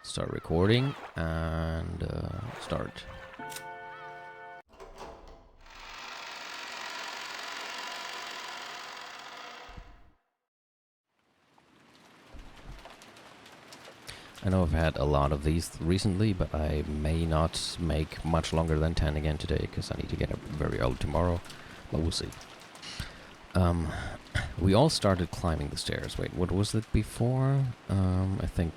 Start recording and start. I know I've had a lot of these recently, but I may not make much longer than 10 again today, because I need to get up very early tomorrow, but we'll see. We all started climbing the stairs. Wait, what was it before? I think...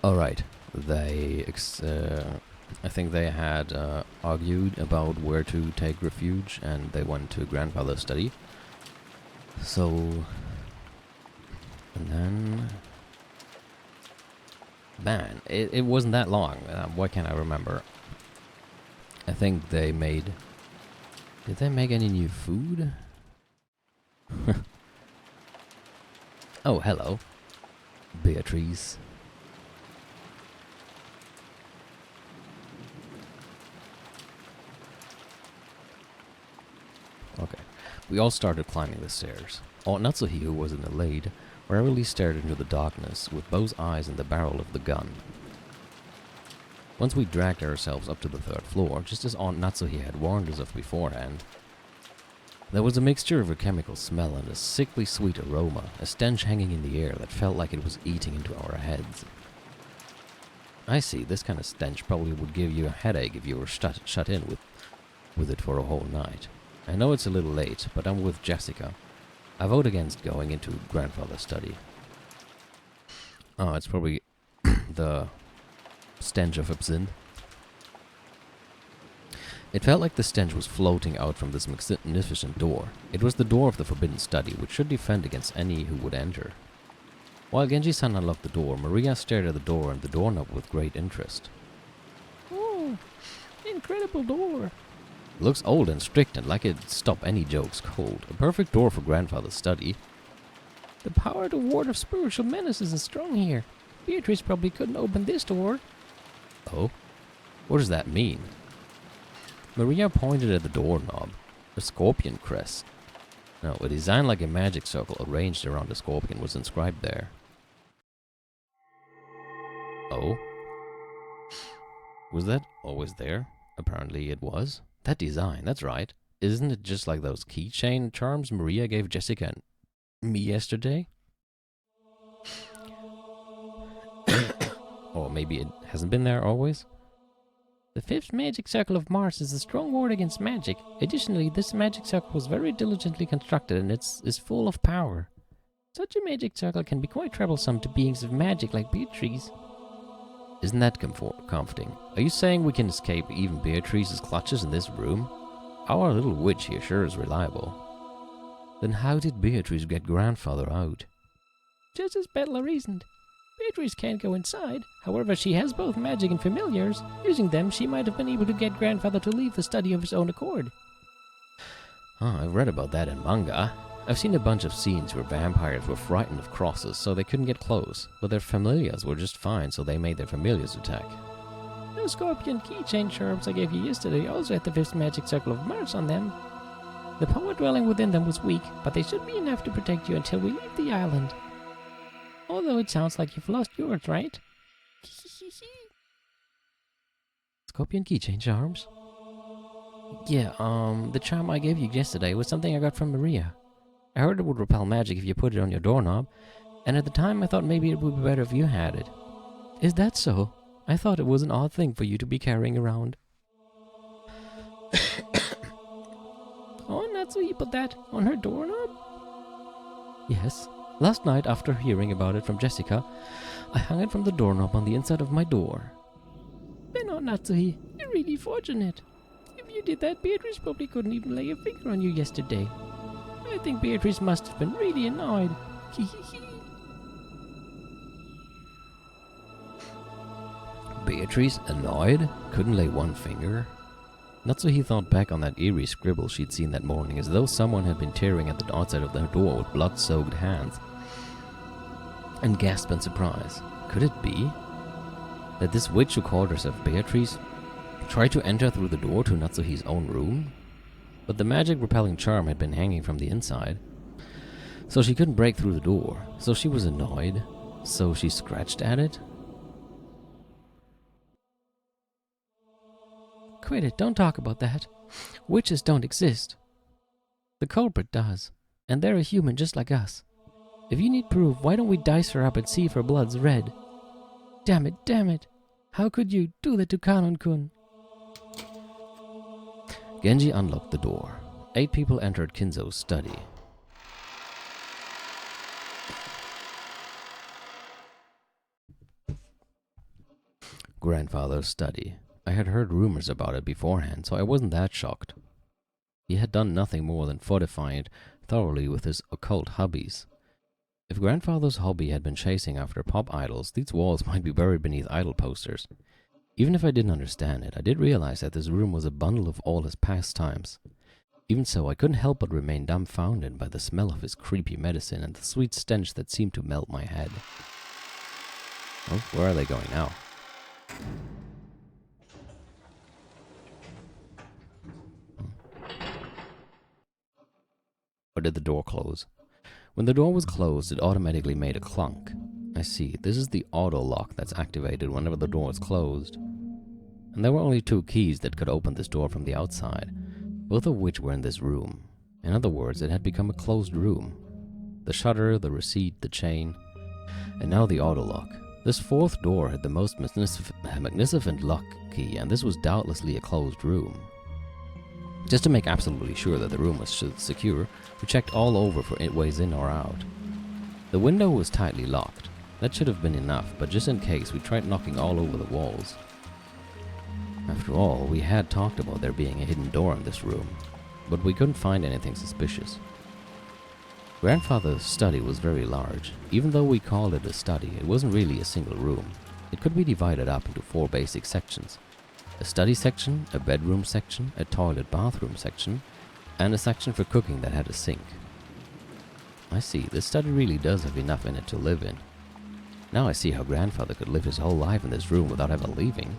Alright, I think they had argued about where to take refuge, and they went to grandfather's study. So... And then... Man, it wasn't that long. Why can't I remember? I think they made... Did they make any new food? Oh, hello. Beatrice. Okay. We all started climbing the stairs. Natsuhi, who was in the lead, warily stared into the darkness with both eyes in the barrel of the gun. Once we dragged ourselves up to the third floor, just as Aunt Natsuhi had warned us of beforehand, there was a mixture of a chemical smell and a sickly sweet aroma, a stench hanging in the air that felt like it was eating into our heads. I see, this kind of stench probably would give you a headache if you were shut in with it for a whole night. I know it's a little late, but I'm with Jessica. I vote against going into grandfather's study. Oh, it's probably the stench of absinthe. It felt like the stench was floating out from this magnificent door. It was the door of the forbidden study, which should defend against any who would enter. While Genji-san unlocked the door, Maria stared at the door and the doorknob with great interest. Oh, incredible door. Looks old and strict and like it'd stop any jokes cold. A perfect door for grandfather's study. The power to ward off spiritual menaces is strong here. Beatrice probably couldn't open this door. Oh? What does that mean? Maria pointed at the doorknob. A scorpion crest. No, a design like a magic circle arranged around a scorpion was inscribed there. Oh? Was that always there? Apparently it was. That design, that's right. Isn't it just like those keychain charms Maria gave Jessica and me yesterday? Or maybe it hasn't been there always? The fifth magic circle of Mars is a strong ward against magic. Additionally, this magic circle was very diligently constructed and is full of power. Such a magic circle can be quite troublesome to beings of magic like Beatrice. Isn't that comforting? Are you saying we can escape even Beatrice's clutches in this room? Our little witch here sure is reliable. Then how did Beatrice get grandfather out? Just as Bella reasoned. Beatrice can't go inside. However, she has both magic and familiars. Using them, she might have been able to get grandfather to leave the study of his own accord. Oh, I've read about that in manga. I've seen a bunch of scenes where vampires were frightened of crosses, so they couldn't get close, but their familiars were just fine, so they made their familiars attack. Those scorpion keychain charms I gave you yesterday also had the fifth magic circle of Mars on them. The power dwelling within them was weak, but they should be enough to protect you until we leave the island. Although it sounds like you've lost yours, right? Scorpion keychain charms? Yeah, the charm I gave you yesterday was something I got from Maria. I heard it would repel magic if you put it on your doorknob, and at the time I thought maybe it would be better if you had it. Is that so? I thought it was an odd thing for you to be carrying around. Oh, Natsuhi put that on her doorknob? Yes. Last night, after hearing about it from Jessica, I hung it from the doorknob on the inside of my door. Then, oh, Natsuhi, you're really fortunate. If you did that, Beatrice probably couldn't even lay a finger on you yesterday. I think Beatrice must have been really annoyed. Beatrice annoyed? Couldn't lay one finger? Natsuhi thought back on that eerie scribble she'd seen that morning, as though someone had been tearing at the outside of their door with blood-soaked hands, and gasped in surprise. Could it be that this witch who called herself Beatrice tried to enter through the door to Natsuhi's own room? but the magic repelling charm had been hanging from the inside, so she couldn't break through the door. So she was annoyed, so she scratched at it. Quit it, don't talk about that. Witches don't exist. The culprit does, and they're a human just like us. If you need proof, why don't we dice her up and see if her blood's red? Damn it, damn it. How could you do that to Kanon-kun? Genji unlocked the door. 8 people entered Kinzo's study. Grandfather's study. I had heard rumors about it beforehand, so I wasn't that shocked. He had done nothing more than fortify it thoroughly with his occult hobbies. If grandfather's hobby had been chasing after pop idols, these walls might be buried beneath idol posters. Even if I didn't understand it, I did realize that this room was a bundle of all his pastimes. Even so, I couldn't help but remain dumbfounded by the smell of his creepy medicine and the sweet stench that seemed to melt my head. Oh, where are they going now? Or did the door close? When the door was closed, it automatically made a clunk. I see, this is the auto lock that's activated whenever the door is closed. And there were only 2 keys that could open this door from the outside, both of which were in this room. In other words, it had become a closed room. The shutter, the receipt, the chain, and now the auto lock. This 4th door had the most magnificent lock key, and this was doubtlessly a closed room. Just to make absolutely sure that the room was secure, we checked all over for ways in or out. The window was tightly locked. That should have been enough, but just in case, we tried knocking all over the walls. After all, we had talked about there being a hidden door in this room, but we couldn't find anything suspicious. Grandfather's study was very large. Even though we called it a study, it wasn't really a single room. It could be divided up into 4 basic sections. A study section, a bedroom section, a toilet-bathroom section, and a section for cooking that had a sink. I see, this study really does have enough in it to live in. Now I see how grandfather could live his whole life in this room without ever leaving.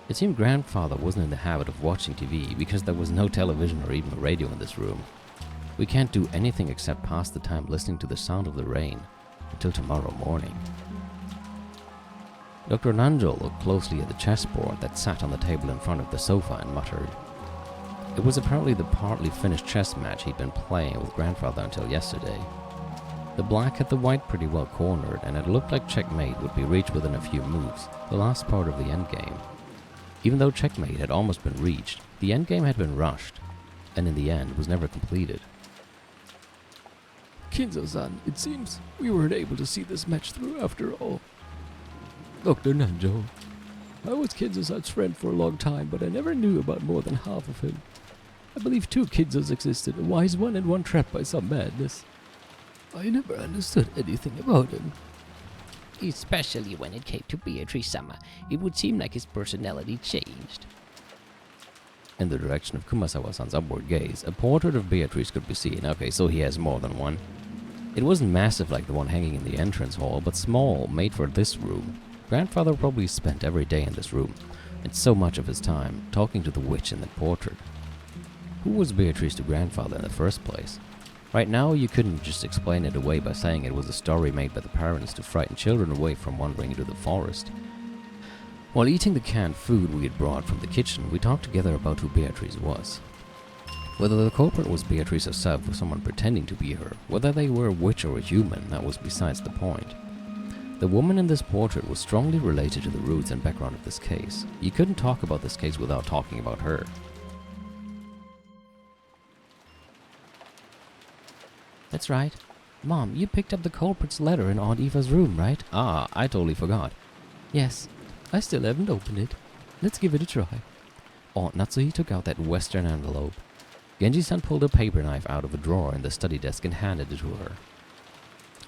It seemed grandfather wasn't in the habit of watching TV because there was no television or even a radio in this room. We can't do anything except pass the time listening to the sound of the rain until tomorrow morning. Dr. Nanjo looked closely at the chessboard that sat on the table in front of the sofa and muttered. It was apparently the partly finished chess match he'd been playing with grandfather until yesterday. The black had the white pretty well cornered, and it looked like checkmate would be reached within a few moves, the last part of the endgame. Even though checkmate had almost been reached, the endgame had been rushed, and in the end was never completed. Kinzo-san, it seems we weren't able to see this match through after all. Dr. Nanjo, I was Kinzo-san's friend for a long time, but I never knew about more than half of him. I believe 2 Kinzos existed, a wise one and one trapped by some madness. I never understood anything about him. Especially when it came to Beatrice-sama, it would seem like his personality changed. In the direction of Kumasawa-san's upward gaze, a portrait of Beatrice could be seen. Okay, so he has more than one. It wasn't massive like the one hanging in the entrance hall, but small, made for this room. Grandfather probably spent every day in this room, and so much of his time talking to the witch in the portrait. Who was Beatrice to grandfather in the first place? Right now, you couldn't just explain it away by saying it was a story made by the parents to frighten children away from wandering into the forest. While eating the canned food we had brought from the kitchen, we talked together about who Beatrice was. Whether the culprit was Beatrice herself or someone pretending to be her, whether they were a witch or a human, that was besides the point. The woman in this portrait was strongly related to the roots and background of this case. You couldn't talk about this case without talking about her. That's right. Mom, you picked up the culprit's letter in Aunt Eva's room, right? Ah, I totally forgot. Yes. I still haven't opened it. Let's give it a try. Aunt Natsuhi took out that western envelope. Genji-san pulled a paper knife out of a drawer in the study desk and handed it to her.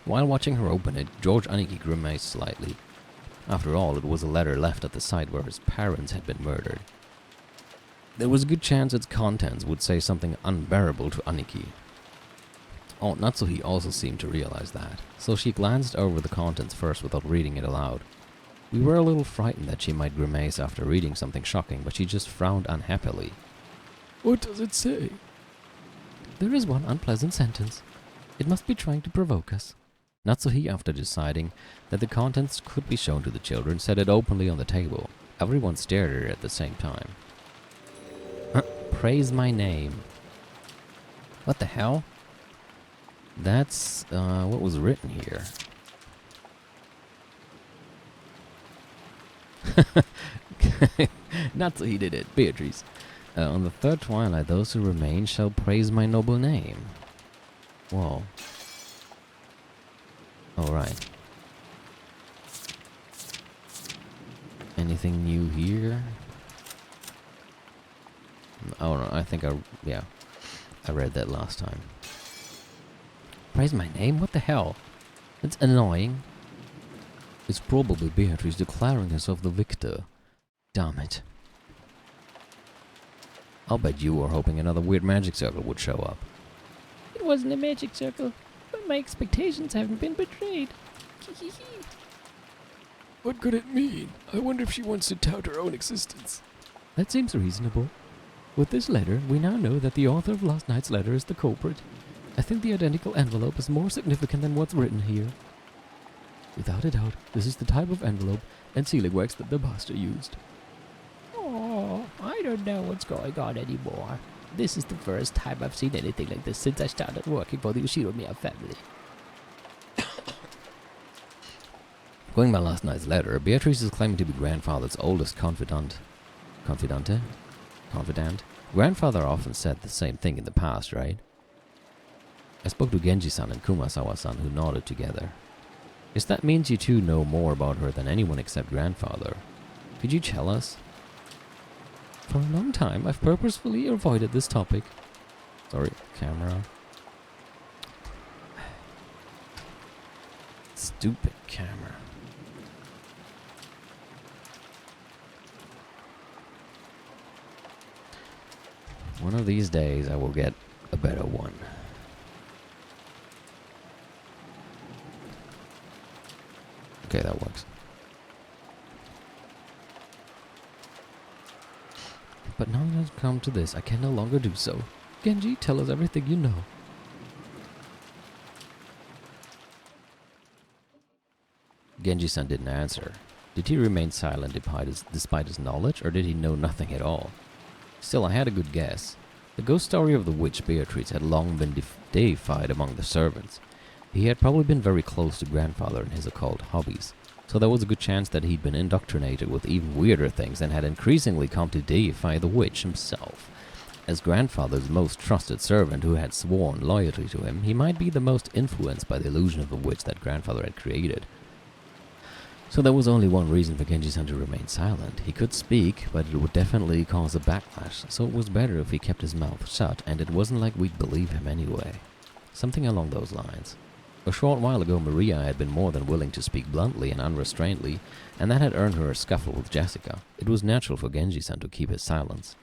While watching her open it, George Aniki grimaced slightly. After all, it was a letter left at the site where his parents had been murdered. There was a good chance its contents would say something unbearable to Aniki. Aunt Natsuhi also seemed to realize that, so she glanced over the contents first without reading it aloud. We were a little frightened that she might grimace after reading something shocking, but she just frowned unhappily. What does it say? There is one unpleasant sentence. It must be trying to provoke us. Natsuhi, after deciding that the contents could be shown to the children, set it openly on the table. Everyone stared at it at the same time. Praise my name. What the hell? That's what was written here. Natsuhi did it. Beatrice. On the third twilight, those who remain shall praise my noble name. Whoa. Alright. Anything new here? Oh no, I think I read that last time. Praise my name? What the hell? It's annoying. It's probably Beatrice declaring herself the victor. Damn it. I'll bet you were hoping another weird magic circle would show up. It wasn't a magic circle, but my expectations haven't been betrayed. What could it mean? I wonder if she wants to tout her own existence. That seems reasonable. With this letter, we now know that the author of last night's letter is the culprit. I think the identical envelope is more significant than what's written here. Without a doubt, this is the type of envelope and sealing wax that the master used. Oh, I don't know what's going on anymore. This is the first time I've seen anything like this since I started working for the Ushiromiya family. Going by last night's letter, Beatrice is claiming to be grandfather's oldest confidant. Confidante? Confidant? Grandfather often said the same thing in the past, right? I spoke to Genji-san and Kumasawa-san, who nodded together. Guess that means you two know more about her than anyone except grandfather. Could you tell us? For a long time, I've purposefully avoided this topic. Sorry, camera. Stupid camera. One of these days, I will get a better one. Okay, that works. But now that it's come to this, I can no longer do so. Genji, tell us everything you know. Genji-san didn't answer. Did he remain silent despite his knowledge, or did he know nothing at all? Still, I had a good guess. The ghost story of the witch Beatrice had long been deified among the servants. He had probably been very close to grandfather in his occult hobbies, so there was a good chance that he'd been indoctrinated with even weirder things and had increasingly come to deify the witch himself. As grandfather's most trusted servant who had sworn loyalty to him, he might be the most influenced by the illusion of the witch that grandfather had created. So there was only one reason for Genji-san to remain silent. He could speak, but it would definitely cause a backlash, so it was better if he kept his mouth shut, and it wasn't like we'd believe him anyway. Something along those lines. A short while ago, Maria had been more than willing to speak bluntly and unrestrainedly, and that had earned her a scuffle with Jessica. It was natural for Genji-san to keep his silence.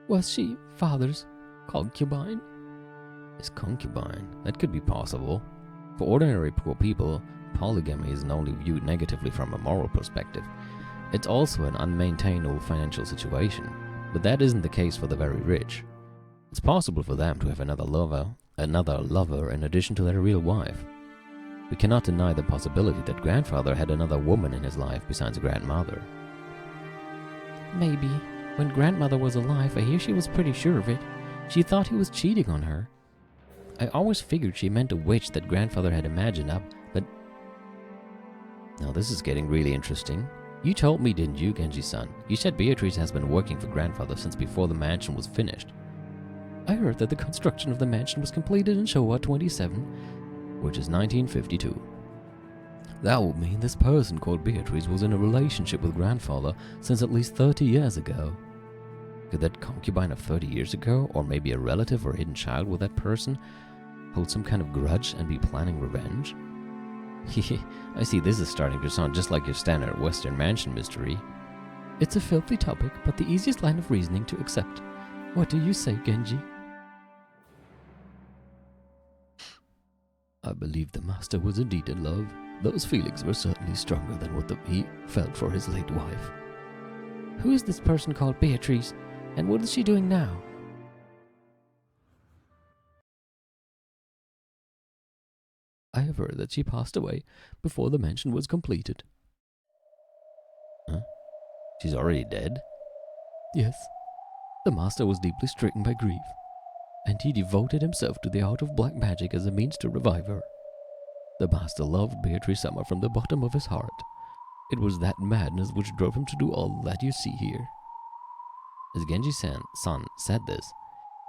Was she father's concubine? His concubine? That could be possible. For ordinary poor people, polygamy isn't only viewed negatively from a moral perspective. It's also an unmaintainable financial situation. But that isn't the case for the very rich. It's possible for them to have another lover in addition to their real wife. We cannot deny the possibility that grandfather had another woman in his life besides grandmother. Maybe. When grandmother was alive, I hear she was pretty sure of it. She thought he was cheating on her. I always figured she meant a witch that grandfather had imagined up, but... Now this is getting really interesting. You told me, didn't you, Genji-san? You said Beatrice has been working for grandfather since before the mansion was finished. I heard that the construction of the mansion was completed in Showa 27, which is 1952. That would mean this person called Beatrice was in a relationship with grandfather since at least 30 years ago. Could that concubine of 30 years ago, or maybe a relative or hidden child with that person, hold some kind of grudge and be planning revenge? I see this is starting to sound just like your standard Western mansion mystery. It's a filthy topic, but the easiest line of reasoning to accept. What do you say, Genji? I believe the master was indeed in love. Those feelings were certainly stronger than what he felt for his late wife. Who is this person called Beatrice, and what is she doing now? I have heard that she passed away before the mansion was completed. Huh? She's already dead? Yes. The master was deeply stricken by grief, and he devoted himself to the art of black magic as a means to revive her. The master loved Beatrice Summer from the bottom of his heart. It was that madness which drove him to do all that you see here. As Genji-san said this,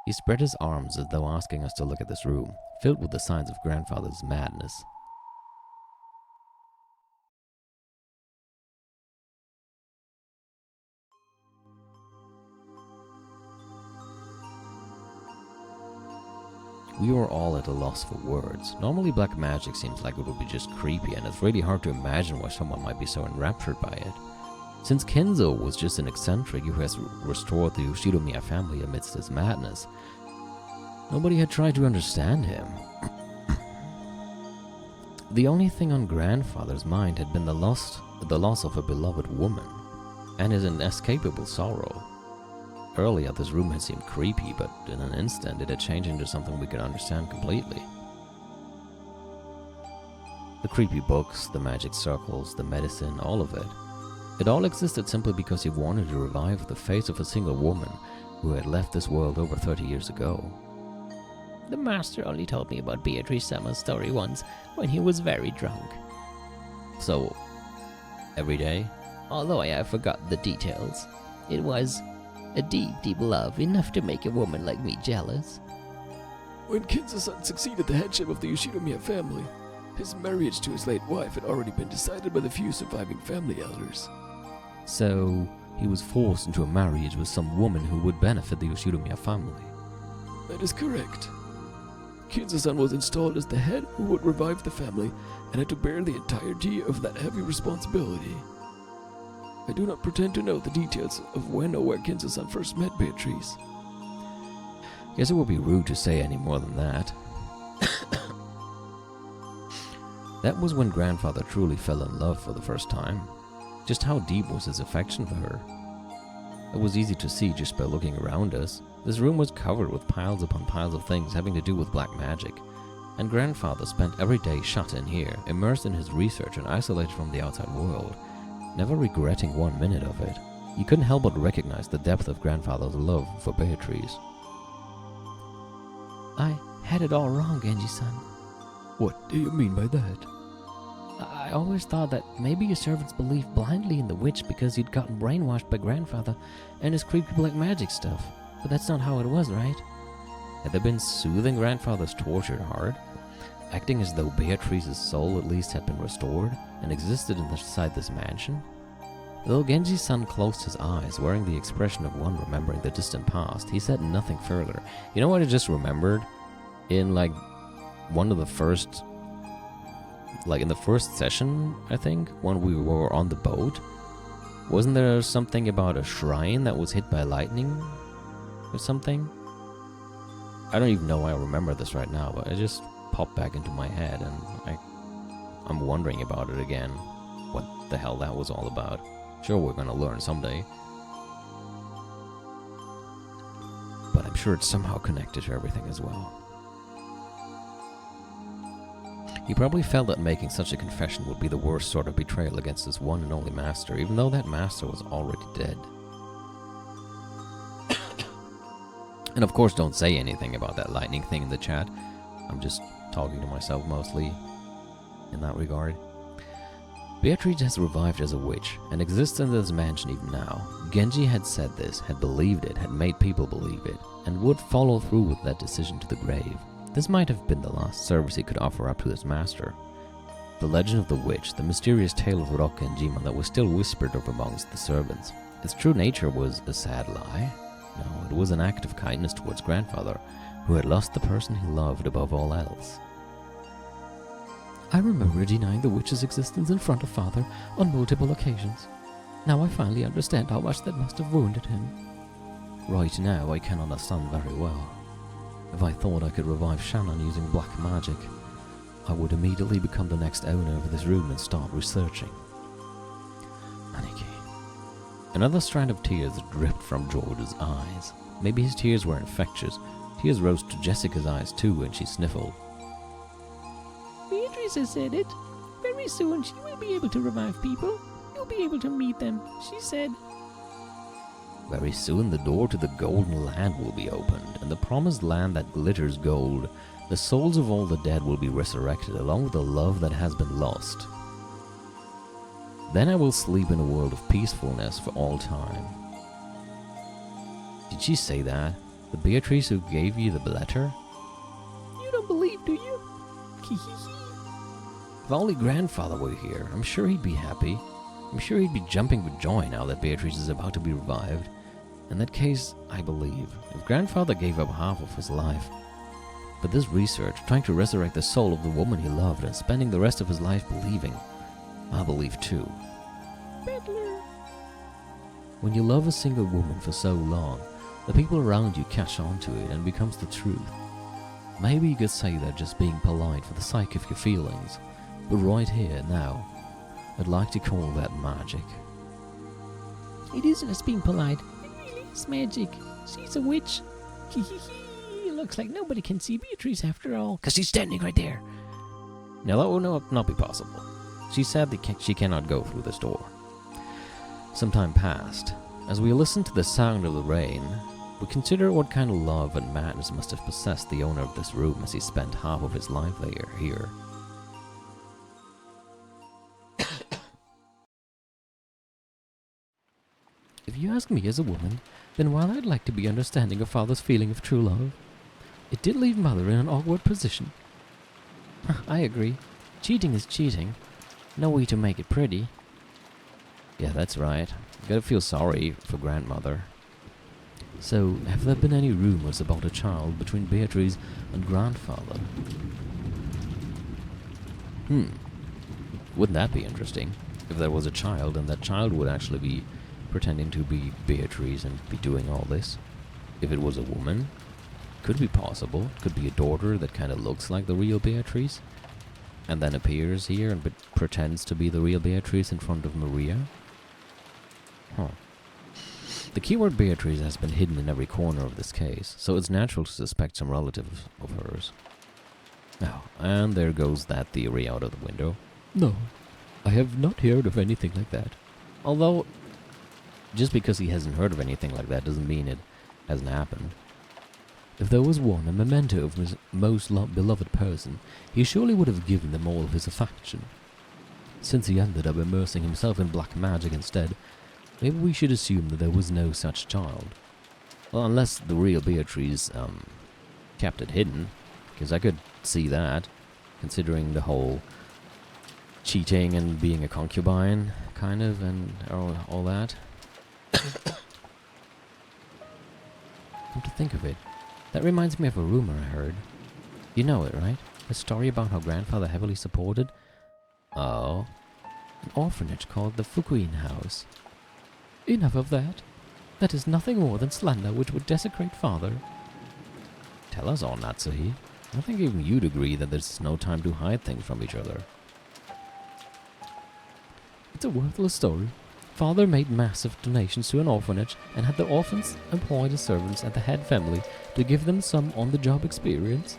he spread his arms as though asking us to look at this room, filled with the signs of grandfather's madness. We were all at a loss for words. Normally black magic seems like it would be just creepy, and it's really hard to imagine why someone might be so enraptured by it. Since Kinzo was just an eccentric who has restored the Yoshiromiya family amidst his madness, nobody had tried to understand him. The only thing on grandfather's mind had been the loss of a beloved woman, and his inescapable sorrow. Earlier, this room had seemed creepy, but in an instant it had changed into something we could understand completely. The creepy books, the magic circles, the medicine, all of it. It all existed simply because he wanted to revive the face of a single woman who had left this world over 30 years ago. The master only told me about Beatrice Summer's story once, when he was very drunk. So, every day? Although I have forgotten the details, it was a deep, deep love, enough to make a woman like me jealous. When Kinzo-san succeeded the headship of the Yoshiromiya family, his marriage to his late wife had already been decided by the few surviving family elders. So, he was forced into a marriage with some woman who would benefit the Yoshiromiya family. That is correct. Kinzo-san was installed as the head who would revive the family and had to bear the entirety of that heavy responsibility. I do not pretend to know the details of when or where Kinzo-san first met Beatrice. Guess it would be rude to say any more than that. That was when grandfather truly fell in love for the first time. Just how deep was his affection for her? It was easy to see just by looking around us. This room was covered with piles upon piles of things having to do with black magic, and grandfather spent every day shut in here, immersed in his research and isolated from the outside world, never regretting 1 minute of it. You couldn't help but recognize the depth of grandfather's love for Beatrice. I had it all wrong, Genji-san. What do you mean by that? I always thought that maybe your servants believed blindly in the witch because you'd gotten brainwashed by grandfather and his creepy black magic stuff. But that's not how it was, right? Had they been soothing grandfather's tortured heart, acting as though Beatrice's soul at least had been restored and existed inside this mansion? Though Genji-san closed his eyes, wearing the expression of one remembering the distant past, he said nothing further. You know what I just remembered? In one of the first, in the first session, I think, when we were on the boat, wasn't there something about a shrine that was hit by lightning or something? I don't even know why I remember this right now, but it just popped back into my head, and I'm wondering about it again. What the hell that was all about. Sure, we're gonna learn someday, but I'm sure it's somehow connected to everything as well. He probably felt that making such a confession would be the worst sort of betrayal against his one and only master, even though that master was already dead. And of course, don't say anything about that lightning thing in the chat. I'm just talking to myself mostly in that regard. Beatrice has revived as a witch and exists in this mansion even now. Genji had said this, had believed it, had made people believe it, and would follow through with that decision to the grave. This might have been the last service he could offer up to his master. The legend of the witch, the mysterious tale of Rock and Jima that was still whispered of amongst the servants. Its true nature was a sad lie. No, it was an act of kindness towards grandfather, who had lost the person he loved above all else. I remember denying the witch's existence in front of father on multiple occasions. Now I finally understand how much that must have wounded him. Right now I can understand very well. If I thought I could revive Shannon using black magic, I would immediately become the next owner of this room and start researching. Aniki, Another strand of tears dripped from George's eyes. Maybe his tears were infectious. Tears rose to Jessica's eyes too, and she sniffled. Beatrice has said it. Very soon she will be able to revive people. You'll be able to meet them, she said. Very soon the door to the golden land will be opened, and the promised land that glitters gold. The souls of all the dead will be resurrected, along with the love that has been lost. Then I will sleep in a world of peacefulness for all time. Did she say that? The Beatrice who gave you the letter? You don't believe, do you? If only grandfather were here, I'm sure he'd be happy. I'm sure he'd be jumping with joy now that Beatrice is about to be revived. In that case, I believe, if grandfather gave up half of his life, but this research, trying to resurrect the soul of the woman he loved and spending the rest of his life believing, I believe too. Peddler. When you love a single woman for so long, the people around you catch on to it and becomes the truth. Maybe you could say that just being polite for the sake of your feelings, but right here, now, I'd like to call that magic. It isn't us being polite. It really is magic. She's a witch. It looks like nobody can see Beatrice after all, 'cause she's standing right there. Now that will not be possible. She said that she cannot go through this door. Some time passed. As we listened to the sound of the rain, we considered what kind of love and madness must have possessed the owner of this room as he spent half of his life here. If you ask me as a woman, then while I'd like to be understanding of father's feeling of true love, it did leave mother in an awkward position. I agree. Cheating is cheating. No way to make it pretty. Yeah, that's right. You gotta feel sorry for grandmother. So, have there been any rumors about a child between Beatrice and grandfather? Wouldn't that be interesting? If there was a child and that child would actually be pretending to be Beatrice and be doing all this. If it was a woman, could be possible. Could be a daughter that kind of looks like the real Beatrice and then appears here and pretends to be the real Beatrice in front of Maria. The keyword Beatrice has been hidden in every corner of this case, so it's natural to suspect some relative of hers. Oh, and there goes that theory out of the window. No, I have not heard of anything like that. Although, just because he hasn't heard of anything like that doesn't mean it hasn't happened. If there was one, a memento of his most beloved person, he surely would have given them all of his affection. Since he ended up immersing himself in black magic instead, maybe we should assume that there was no such child. Well, unless the real Beatrice, kept it hidden, because I could see that, considering the whole cheating and being a concubine, kind of, and all that. Come to think of it, that reminds me of a rumor I heard. You know it, right? The story about how grandfather heavily supported Oh? an orphanage called the Fukuin House. Enough of that. That is nothing more than slander which would desecrate father. Tell us all, Natsuhi. I think even you'd agree that there's no time to hide things from each other. It's a worthless story. Father made massive donations to an orphanage and had the orphans employ the servants at the head family to give them some on-the-job experience.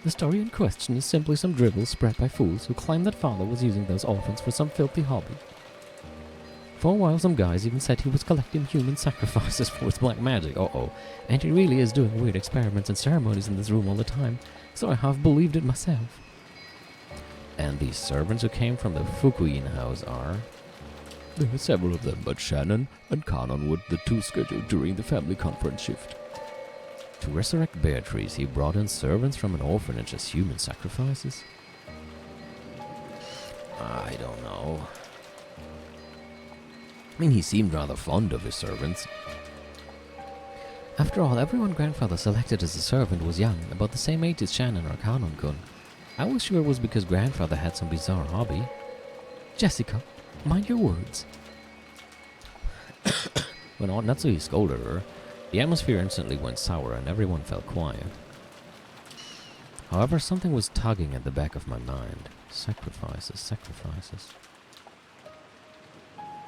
The story in question is simply some dribble spread by fools who claim that father was using those orphans for some filthy hobby. For a while some guys even said he was collecting human sacrifices for his black magic, and he really is doing weird experiments and ceremonies in this room all the time, so I half believed it myself. And these servants who came from the Fukuin house are? There are several of them, but Shannon and Kanon were the two scheduled during the family conference shift. To resurrect Beatrice, he brought in servants from an orphanage as human sacrifices? I don't know. I mean, he seemed rather fond of his servants. After all, everyone grandfather selected as a servant was young, about the same age as Shannon or Kanon-kun. I was sure it was because grandfather had some bizarre hobby. Jessica, mind your words. When Aunt Natsuhi scolded her, the atmosphere instantly went sour and everyone felt quiet. However, something was tugging at the back of my mind. Sacrifices.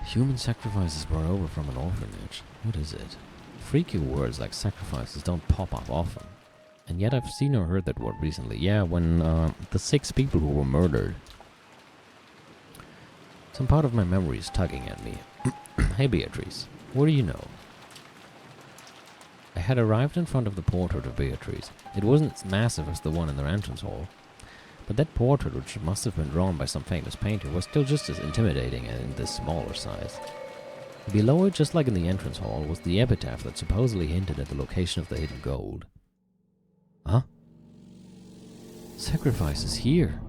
Human sacrifices brought over from an orphanage. What is it? Freaky words like sacrifices don't pop up often. And yet I've seen or heard that word recently. Yeah, when the 6 people who were murdered. Some part of my memory is tugging at me. Hey Beatrice, what do you know? I had arrived in front of the portrait of Beatrice. It wasn't as massive as the one in their entrance hall. But that portrait, which must have been drawn by some famous painter, was still just as intimidating and in this smaller size. Below it, just like in the entrance hall, was the epitaph that supposedly hinted at the location of the hidden gold. Huh? Sacrifices here.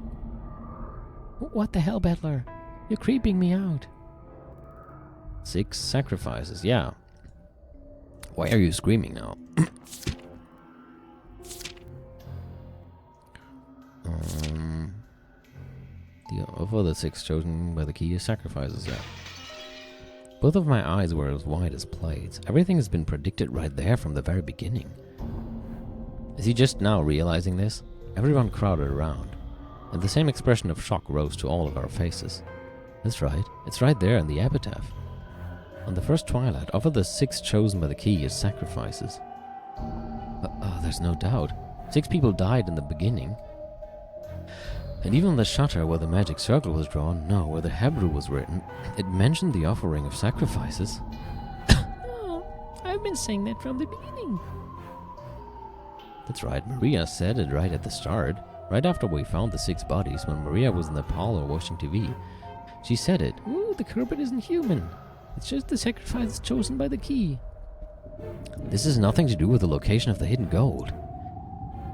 What the hell, Battler? You're creeping me out. 6 sacrifices, yeah. Why are you screaming now? Of the 6 chosen by the key is sacrifices, yeah. Both of my eyes were as wide as plates. Everything has been predicted right there from the very beginning. Is he just now realizing this? Everyone crowded around, and the same expression of shock rose to all of our faces. That's right, it's right there in the epitaph. On the first twilight, of the 6 chosen by the key as sacrifices. There's no doubt. 6 people died in the beginning. And even on the shutter where the magic circle was drawn, no, where the Hebrew was written, it mentioned the offering of sacrifices. Oh, I've been saying that from the beginning. That's right, Maria said it right at the start, right after we found the 6 bodies when Maria was in the parlor watching TV. She said it. Ooh, the culprit isn't human. It's just the sacrifice chosen by the key. This has nothing to do with the location of the hidden gold.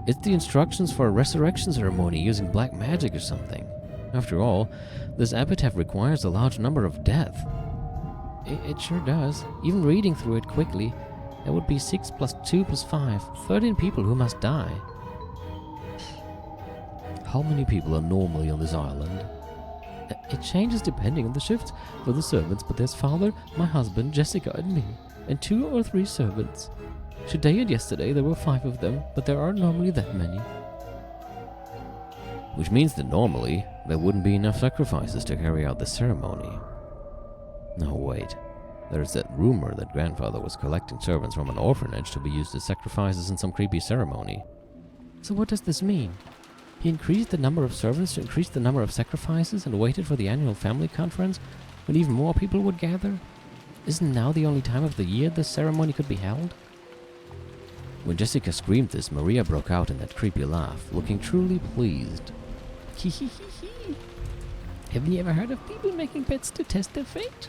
It's the instructions for a resurrection ceremony using black magic or something. After all, this epitaph requires a large number of deaths. It sure does. Even reading through it quickly, there would be 6 plus 2 plus 5, 13 people who must die. How many people are normally on this island? It changes depending on the shifts for the servants, but there's father, my husband, Jessica, and me, and 2 or 3 servants. Today and yesterday there were 5 of them, but there aren't normally that many. Which means that normally there wouldn't be enough sacrifices to carry out the ceremony. No, wait. There's that rumor that grandfather was collecting servants from an orphanage to be used as sacrifices in some creepy ceremony. So what does this mean? He increased the number of servants to increase the number of sacrifices and waited for the annual family conference when even more people would gather? Isn't now the only time of the year this ceremony could be held? When Jessica screamed this, Maria broke out in that creepy laugh, looking truly pleased. Hee hee hee hee. Haven't you ever heard of people making bets to test their fate?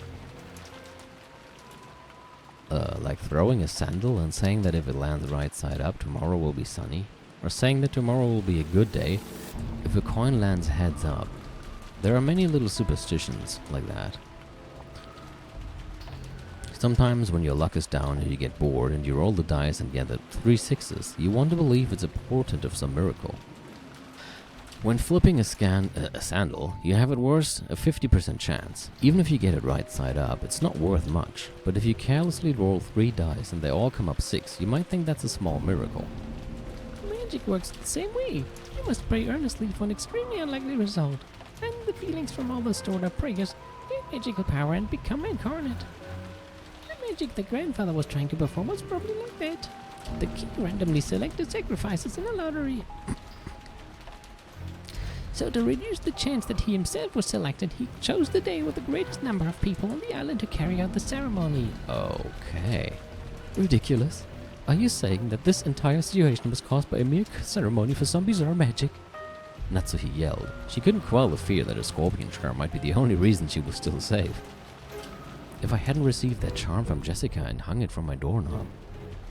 Like throwing a sandal and saying that if it lands right side up, tomorrow will be sunny? Or saying that tomorrow will be a good day if a coin lands heads up. There are many little superstitions like that. Sometimes when your luck is down and you get bored and you roll the dice and get the 3 6s, you want to believe it's a portent of some miracle. When flipping a sandal, you have at worst a 50% chance. Even if you get it right side up, it's not worth much. But if you carelessly roll 3 dice and they all come up 6, you might think that's a small miracle. Magic works the same way. You must pray earnestly for an extremely unlikely result. And the feelings from all the stored up prayers gain magical power and become incarnate. The magic the grandfather was trying to perform was probably like that. The king randomly selected sacrifices in a lottery. So to reduce the chance that he himself was selected, he chose the day with the greatest number of people on the island to carry out the ceremony. Okay. Ridiculous. Are you saying that this entire situation was caused by a mere ceremony for some bizarre magic? Natsuhi yelled. She couldn't quell the fear that a scorpion charm might be the only reason she was still safe. If I hadn't received that charm from Jessica and hung it from my doorknob,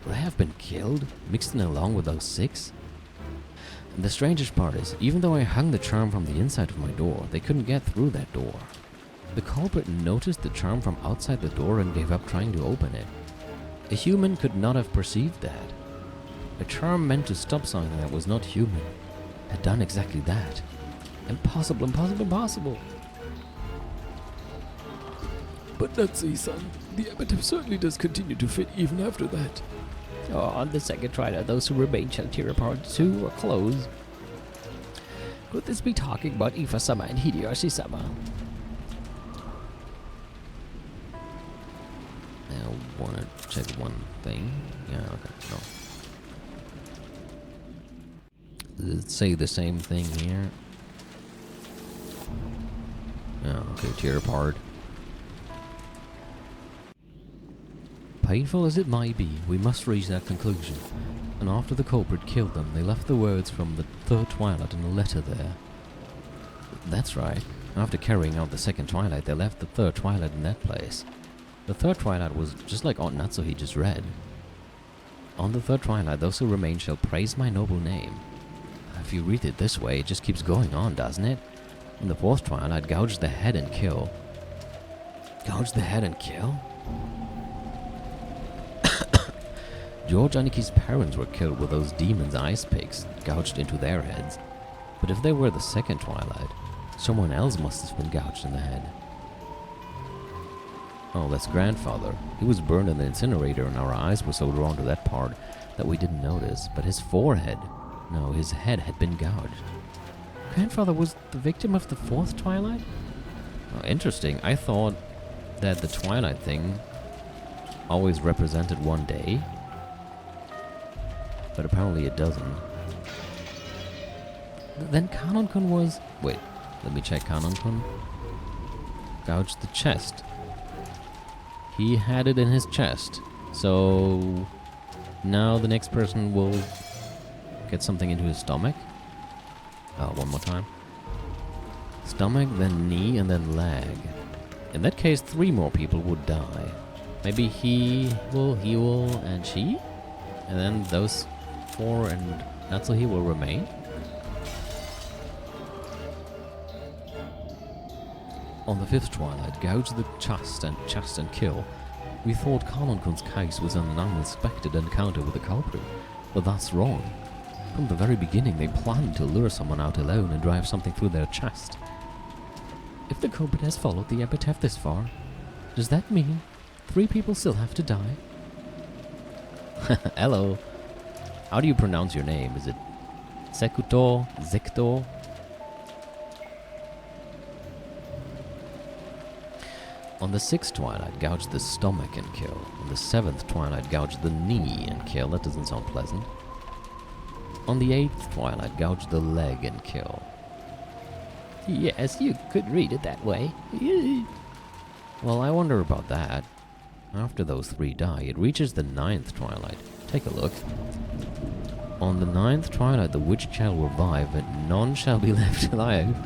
would I have been killed, mixed in along with those 6? And the strangest part is, even though I hung the charm from the inside of my door, they couldn't get through that door. The culprit noticed the charm from outside the door and gave up trying to open it. A human could not have perceived that. A charm meant to stop something that was not human had done exactly that. Impossible, impossible, impossible. But Natsuhi-san, the epitaph certainly does continue to fit even after that. Oh, on the second try, those who remain shall tear apart 2 or close. Could this be talking about Ifa-sama and Hideyoshi-sama? wanna check one thing. Yeah, okay, no. Does it say the same thing here? Oh, okay, tear apart. Painful as it may be, we must reach that conclusion. And after the culprit killed them, they left the words from the third twilight in a letter there. That's right. After carrying out the second twilight, they left the third twilight in that place. The third twilight was just like Aunt Natsuhi just read. On the third twilight, those who remain shall praise my noble name. If you read it this way, it just keeps going on, doesn't it? In the fourth twilight, gouge the head and kill. Gouge the head and kill? George Aniki's parents were killed with those demons' ice picks gouged into their heads. But if they were the second twilight, someone else must have been gouged in the head. Oh, that's grandfather. He was burned in the incinerator and our eyes were so drawn to that part that we didn't notice. But his forehead, no, his head had been gouged. Grandfather was the victim of the fourth twilight? Oh, interesting. I thought that the twilight thing always represented one day. But apparently it doesn't. Then Kanon-kun was... Wait, let me check Kanon-kun. Gouged the chest. He had it in his chest. So... now the next person will get something into his stomach. One more time. Stomach, then knee, and then leg. In that case, 3 more people would die. Maybe he will, and she? And then those 4 and Natsuhi will remain? On the 5th twilight, gouge the chest and kill. We thought Kanon-kun's case was an unexpected encounter with the culprit, but that's wrong. From the very beginning, they planned to lure someone out alone and drive something through their chest. If the culprit has followed the epitaph this far, does that mean 3 people still have to die? Hello. How do you pronounce your name? Is it Sekuto? Zekto? On the 6th twilight, gouge the stomach and kill. On the 7th twilight, gouge the knee and kill. That doesn't sound pleasant. On the 8th twilight, gouge the leg and kill. Yes, you could read it that way. Well, I wonder about that. After those 3 die, it reaches the 9th twilight. Take a look. On the 9th twilight, the witch shall revive, and none shall be left alive.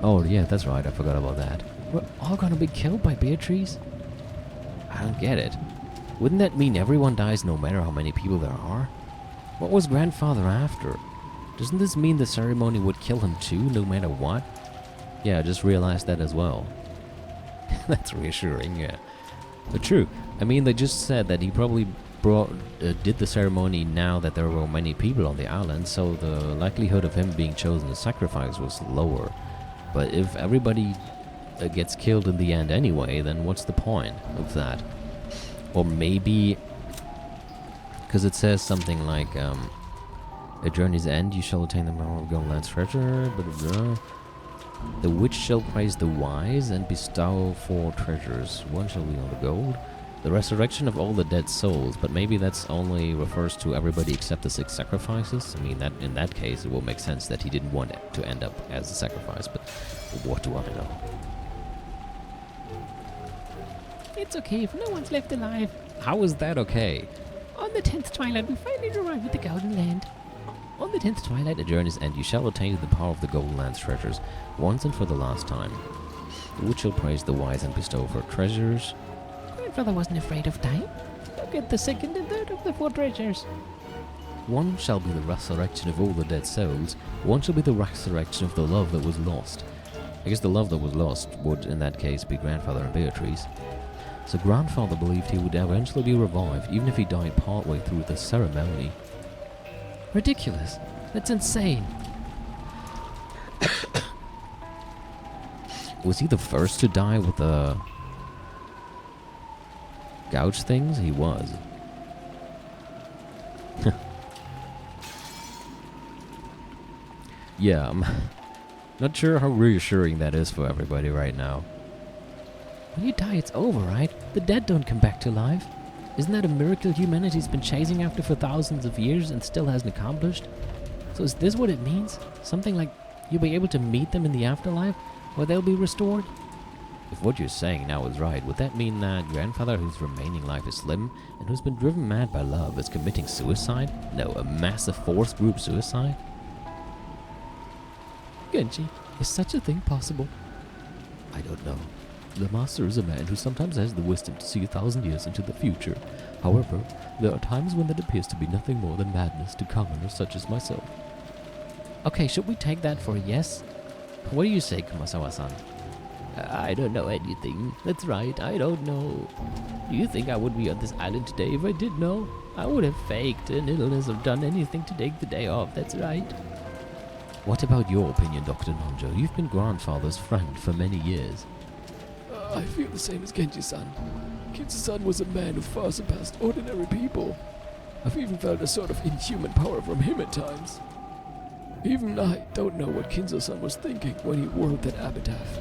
Oh, yeah, that's right, I forgot about that. We're all gonna be killed by Beatrice? I don't get it. Wouldn't that mean everyone dies no matter how many people there are? What was grandfather after? Doesn't this mean the ceremony would kill him too, no matter what? Yeah, I just realized that as well. That's reassuring, yeah. But true, I mean, they just said that he probably did the ceremony now that there were many people on the island, so the likelihood of him being chosen as sacrifice was lower. But if everybody gets killed in the end anyway, then what's the point of that? Or maybe... because it says something like, at journey's end you shall attain the power of Goldland's treasure, blah, blah, blah. The witch shall praise the wise and bestow 4 treasures. 1 shall be on the gold. The resurrection of all the dead souls, but maybe that's only refers to everybody except the 6 sacrifices. I mean, that in that case, it will make sense that he didn't want it to end up as a sacrifice, but what do I know? It's okay if no one's left alive. How is that okay? On the 10th twilight, we finally arrive at the Golden Land. On the 10th twilight, at journey's end, you shall attain to the power of the Golden Land's treasures, once and for the last time. The witch shall praise the wise and bestow 4 treasures. Grandfather wasn't afraid of dying. Look at the 2nd and 3rd of the 4 treasures. 1 shall be the resurrection of all the dead souls. 1 shall be the resurrection of the love that was lost. I guess the love that was lost would, in that case, be grandfather and Beatrice. So grandfather believed he would eventually be revived, even if he died partway through the ceremony. Ridiculous. That's insane. Was he the first to die with the gouge things? He was. Yeah, I'm not sure how reassuring that is for everybody right now. When you die, it's over, right? The dead don't come back to life. Isn't that a miracle humanity's been chasing after for thousands of years and still hasn't accomplished? So is this what it means? Something like you'll be able to meet them in the afterlife, where they'll be restored? If what you're saying now is right, would that mean that grandfather whose remaining life is slim and who's been driven mad by love is committing suicide? No, a massive forced group suicide? Genji, is such a thing possible? I don't know. The master is a man who sometimes has the wisdom to see 1,000 years into the future. However, there are times when that appears to be nothing more than madness to commoners such as myself. Okay, should we take that for a yes? What do you say, Kumasawa-san? I don't know anything. That's right, I don't know. Do you think I would be on this island today if I did know? I would have faked an illness or done anything to take the day off, that's right. What about your opinion, Dr. Nanjo? You've been grandfather's friend for many years. I feel the same as Genji-san. Kinzo-san was a man who far surpassed ordinary people. I've even felt a sort of inhuman power from him at times. Even I don't know what Kinzo-san was thinking when he wrote that epitaph.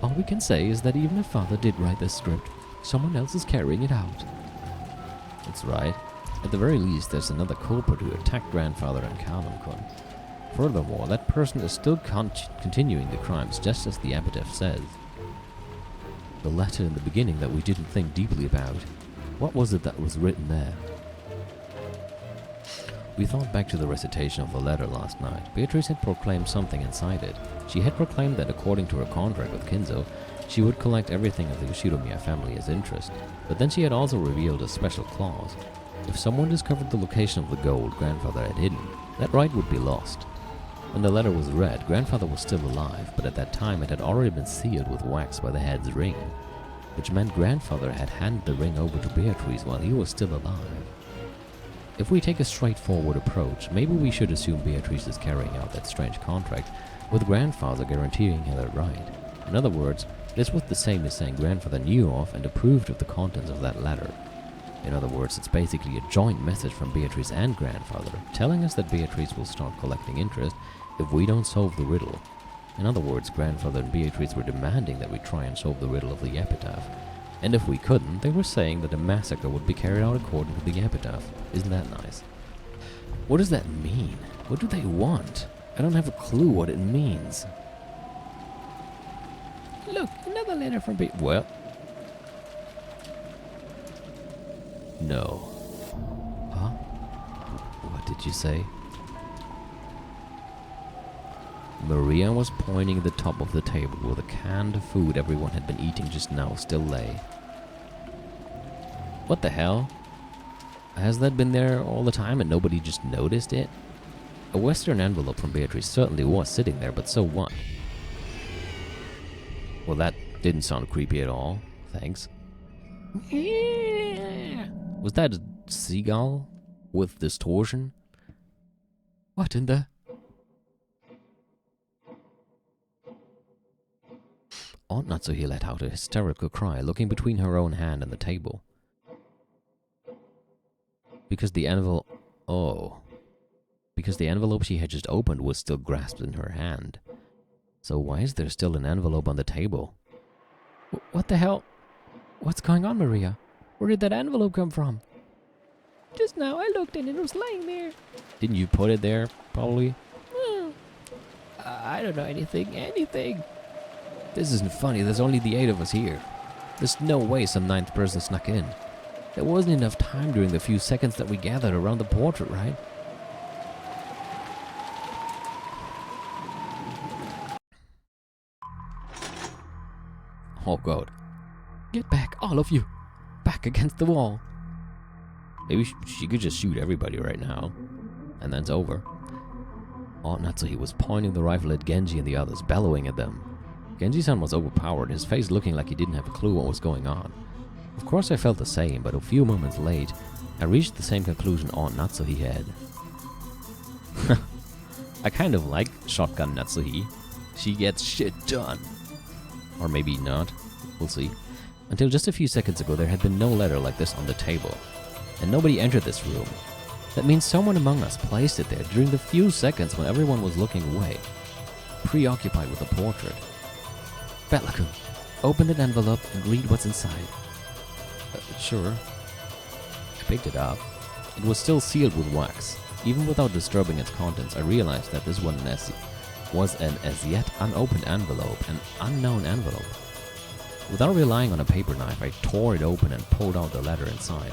All we can say is that even if father did write this script, someone else is carrying it out. That's right. At the very least, there's another culprit who attacked grandfather and Kalman-kun. Furthermore, that person is still continuing the crimes just as the epitaph says. The letter in the beginning that we didn't think deeply about, what was it that was written there? We thought back to the recitation of the letter last night. Beatrice had proclaimed something inside it. She had proclaimed that according to her contract with Kinzo, she would collect everything of the Yoshiromiya family as interest. But then she had also revealed a special clause. If someone discovered the location of the gold grandfather had hidden, that right would be lost. When the letter was read, grandfather was still alive, but at that time it had already been sealed with wax by the head's ring, which meant grandfather had handed the ring over to Beatrice while he was still alive. If we take a straightforward approach, maybe we should assume Beatrice is carrying out that strange contract, with grandfather guaranteeing her that right. In other words, this was the same as saying grandfather knew of and approved of the contents of that letter. In other words, it's basically a joint message from Beatrice and grandfather, telling us that Beatrice will start collecting interest if we don't solve the riddle. In other words, grandfather and Beatrice were demanding that we try and solve the riddle of the epitaph. And if we couldn't, they were saying that a massacre would be carried out according to the epitaph. Isn't that nice? What does that mean? What do they want? I don't have a clue what it means. Look, another letter from Well? No. Huh? What did you say? Maria was pointing at the top of the table where the canned food everyone had been eating just now still lay. What the hell? Has that been there all the time and nobody just noticed it? A Western envelope from Beatrice certainly was sitting there, but so what? Well, that didn't sound creepy at all. Thanks. Was that a seagull with distortion? What in the... Aunt Natsuhi let out a hysterical cry, looking between her own hand and the table. Because the envelope... Oh. Because the envelope she had just opened was still grasped in her hand. So why is there still an envelope on the table? What the hell? What's going on, Maria? Where did that envelope come from? Just now I looked and it was laying there. Didn't you put it there, probably? I don't know anything. This isn't funny, there's only the 8 of us here. There's no way some 9th person snuck in. There wasn't enough time during the few seconds that we gathered around the portrait, right? Oh god. Get back, all of you! Back against the wall! Maybe she could just shoot everybody right now. And then it's over. Aunt Natsuhi was pointing the rifle at Genji and the others, bellowing at them. Genji-san was overpowered, his face looking like he didn't have a clue what was going on. Of course I felt the same, but a few moments late, I reached the same conclusion Aunt Natsuhi had. I kind of like Shotgun Natsuhi. She gets shit done. Or maybe not. We'll see. Until just a few seconds ago, there had been no letter like this on the table. And nobody entered this room. That means someone among us placed it there during the few seconds when everyone was looking away, preoccupied with the portrait. Betlacum, open that envelope and read what's inside. Sure. I picked it up. It was still sealed with wax. Even without disturbing its contents, I realized that this was an as yet unopened envelope, an unknown envelope. Without relying on a paper knife, I tore it open and pulled out the letter inside.